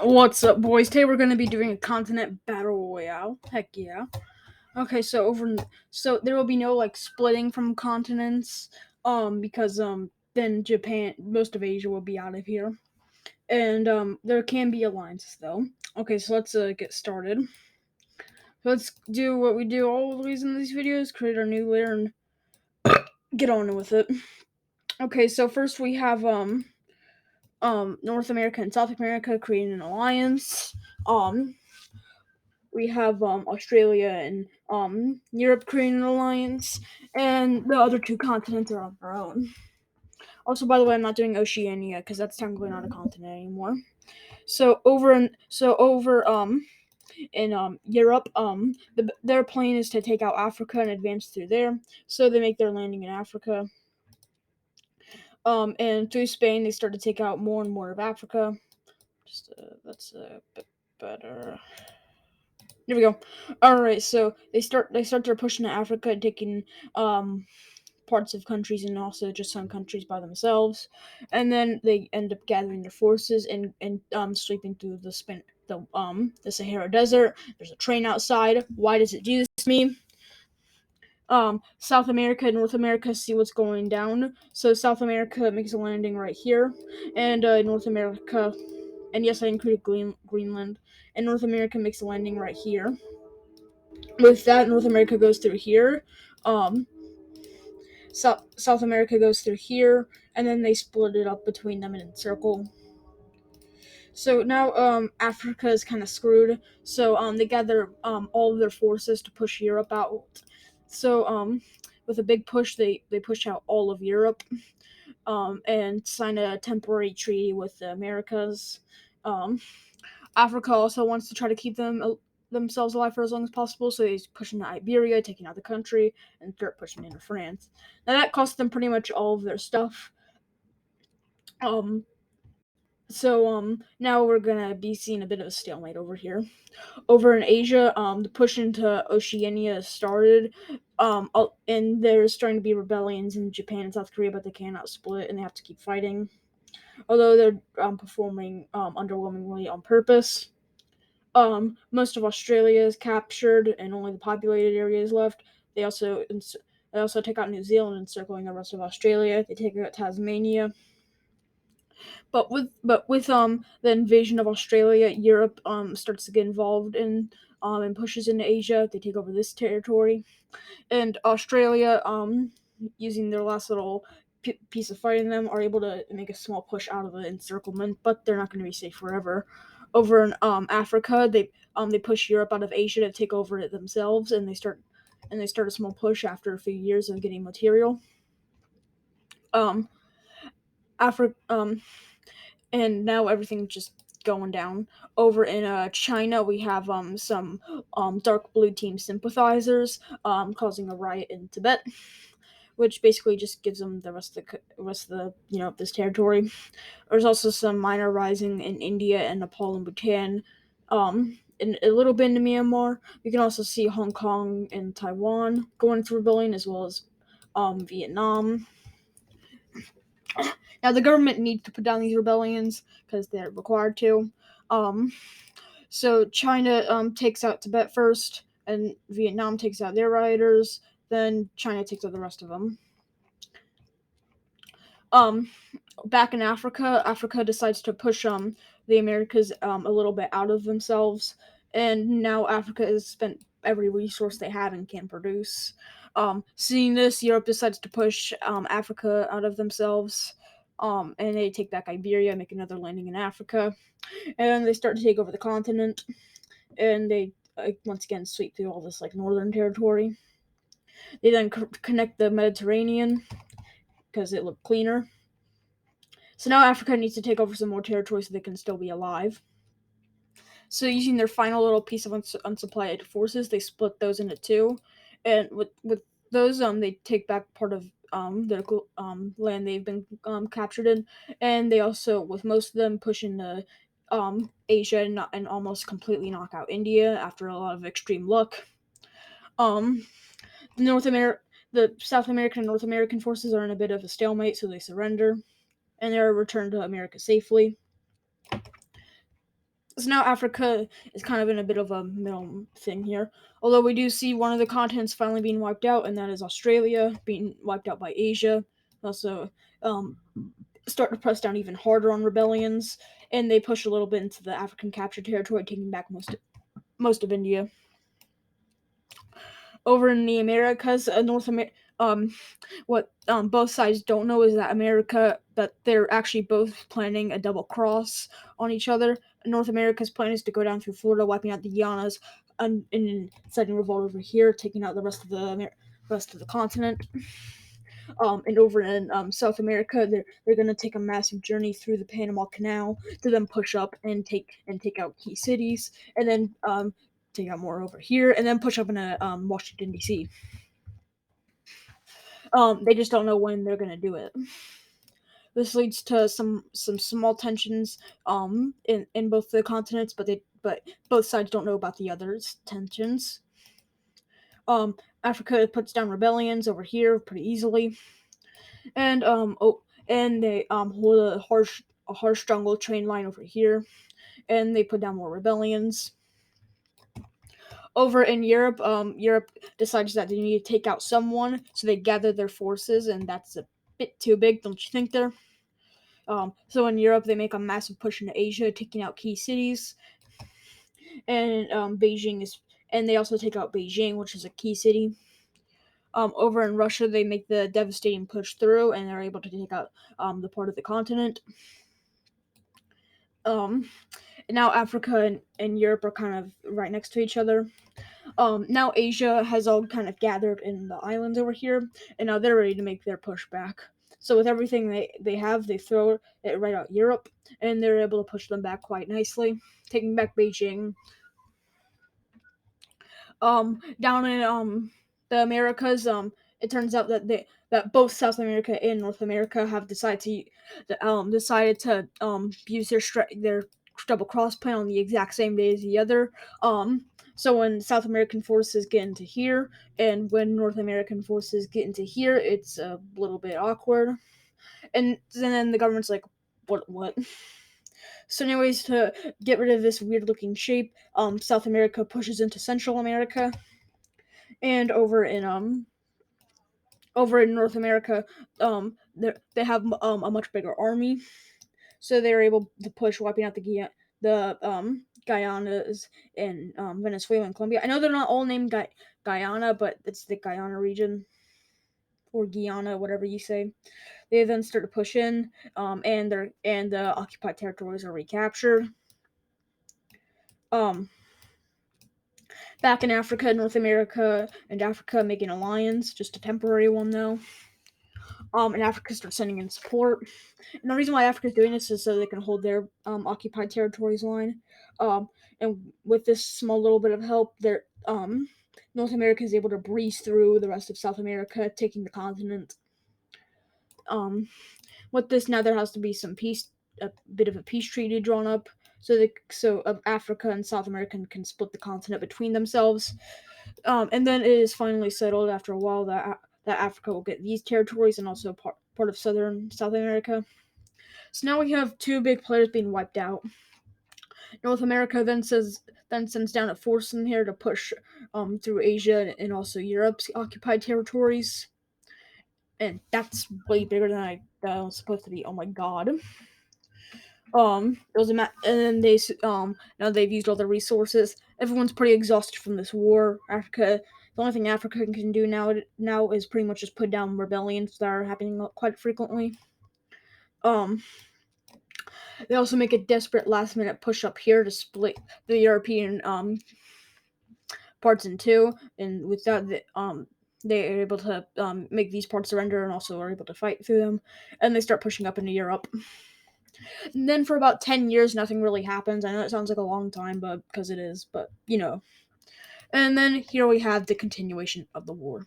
What's up, boys? Today we're gonna be doing a continent battle royale. Heck yeah. Okay, so there will be no like splitting from continents, because then Japan, most of Asia will be out of here, and there can be alliances though. Okay, so let's get started. Let's do what we do always in these videos: create our new layer and get on with it. Okay, so first we have North America and South America creating an alliance. We have Australia and Europe creating an alliance, and the other two continents are on their own. Also, by the way, I'm not doing Oceania because that's technically not a continent anymore. So over in Europe, their plan is to take out Africa and advance through there. So they make their landing in Africa. And through Spain, they start to take out more and more of Africa. That's a bit better. There we go. All right, so they start their push into Africa, taking parts of countries and also just some countries by themselves, and then they end up gathering their forces and sweeping through the Sahara Desert. There's a train outside. Why does it do this to me? South America and North America see what's going down. So South America makes a landing right here, and North America, and yes, I included Greenland, and North America makes a landing right here. With that, North America goes through here. Um, South America goes through here, and then they split it up between them in a circle. So now Africa is kind of screwed. So they gather all of their forces to push Europe out. So with a big push, they push out all of Europe and sign a temporary treaty with the Americas. Um, Africa also wants to try to keep themselves alive for as long as possible, so they push into Iberia, taking out the country, and start pushing into France. Now that cost them pretty much all of their stuff. So now we're gonna be seeing a bit of a stalemate over here. Over in Asia, the push into Oceania started, and there's starting to be rebellions in Japan and South Korea, but they cannot split, and they have to keep fighting. Although they're performing underwhelmingly on purpose. Most of Australia is captured, and only the populated area is left. They also take out New Zealand, encircling the rest of Australia. They take out Tasmania. But with the invasion of Australia, Europe starts to get involved in and pushes into Asia. They take over this territory, and Australia, using their last little piece of fighting them, are able to make a small push out of the encirclement, but they're not going to be safe forever. Over in Africa, they push Europe out of Asia to take over it themselves, and they start a small push after a few years of getting material. Africa, and now everything's just going down. Over in China, we have some dark blue team sympathizers causing a riot in Tibet, which basically just gives them the rest of the this territory. There's also some minor rising in India and Nepal and Bhutan, and a little bit in Myanmar. We can also see Hong Kong and Taiwan going through rebellion, as well as Vietnam. Now the government needs to put down these rebellions because they're required to. So China takes out Tibet first, and Vietnam takes out their rioters. Then China takes out the rest of them. Back in Africa, Africa decides to push the Americas a little bit out of themselves, and now Africa has spent every resource they have and can produce. Seeing this, Europe decides to push Africa out of themselves, and they take back Iberia, make another landing in Africa, and they start to take over the continent, and they once again sweep through all this like northern territory. They then connect the Mediterranean because it looked cleaner. So now Africa needs to take over some more territory so they can still be alive. So using their final little piece of unsupplied forces, they split those into two, and with those, they take back part of their land they've been captured in, and they also, with most of them, push into Asia and almost completely knock out India after a lot of extreme luck. Um, the South American and North American forces are in a bit of a stalemate, so they surrender, and they're returned to America safely. So now Africa is kind of in a bit of a middle thing here. Although we do see one of the continents finally being wiped out, and that is Australia being wiped out by Asia. Also, um, start to press down even harder on rebellions, and they push a little bit into the African captured territory, taking back most of India. Over in the Americas, North America, what both sides don't know is that they're actually both planning a double cross on each other. North America's plan is to go down through Florida, wiping out the Guianas, and setting revolt over here, taking out the rest of the continent. And over in South America, they're going to take a massive journey through the Panama Canal to then push up and take out key cities, and then take out more over here, and then push up into Washington D.C. They just don't know when they're going to do it. This leads to some small tensions in both the continents, but both sides don't know about the other's tensions. Africa puts down rebellions over here pretty easily, and they hold a harsh jungle train line over here, and they put down more rebellions. Over in Europe, Europe decides that they need to take out someone, so they gather their forces, and that's a bit too big, don't you think? There. So in Europe, they make a massive push into Asia, taking out key cities, and they also take out Beijing, which is a key city. Over in Russia, they make the devastating push through, and they're able to take out the part of the continent. Um, Now Africa and Europe are kind of right next to each other. Now Asia has all kind of gathered in the islands over here, and now they're ready to make their push back. So with everything they have, they throw it right out Europe, and they're able to push them back quite nicely, taking back Beijing. Down in the Americas, it turns out that both South America and North America have decided to use their double cross plan on the exact same day as the other. So when South American forces get into here, and when North American forces get into here, it's a little bit awkward. And then the government's like, what? So, anyways, to get rid of this weird looking shape, South America pushes into Central America, and over in North America, they have a much bigger army, so they're able to push, wiping out the Guyanas and Venezuela and Colombia. I know they're not all named Guyana, but it's the Guyana region or Guyana, whatever you say. They then start to push in, and the occupied territories are recaptured. Um, Back in Africa, North America and Africa make an alliance, just a temporary one though. And Africa starts sending in support. And the reason why Africa's doing this is so they can hold their occupied territories line. And with this small little bit of help, North America is able to breeze through the rest of South America, taking the continent. Um, with this, now there has to be a bit of a peace treaty drawn up, so Africa and South America can split the continent between themselves. And then it is finally settled after a while that Africa will get these territories and also part of southern South America. So now we have two big players being wiped out. North America then sends down a force in here to push through Asia and also Europe's occupied territories, and that's way bigger than I thought it was supposed to be. Oh my god. It was and then now they've used all their resources. Everyone's pretty exhausted from this war. The only thing Africa can do now is pretty much just put down rebellions that are happening quite frequently. Um, they also make a desperate last minute push up here to split the European parts in two, and with that, they are able to make these parts surrender and also are able to fight through them, and they start pushing up into Europe. And then for about 10 years, nothing really happens. I know it sounds like a long time, but because it is, but. And then here we have the continuation of the war.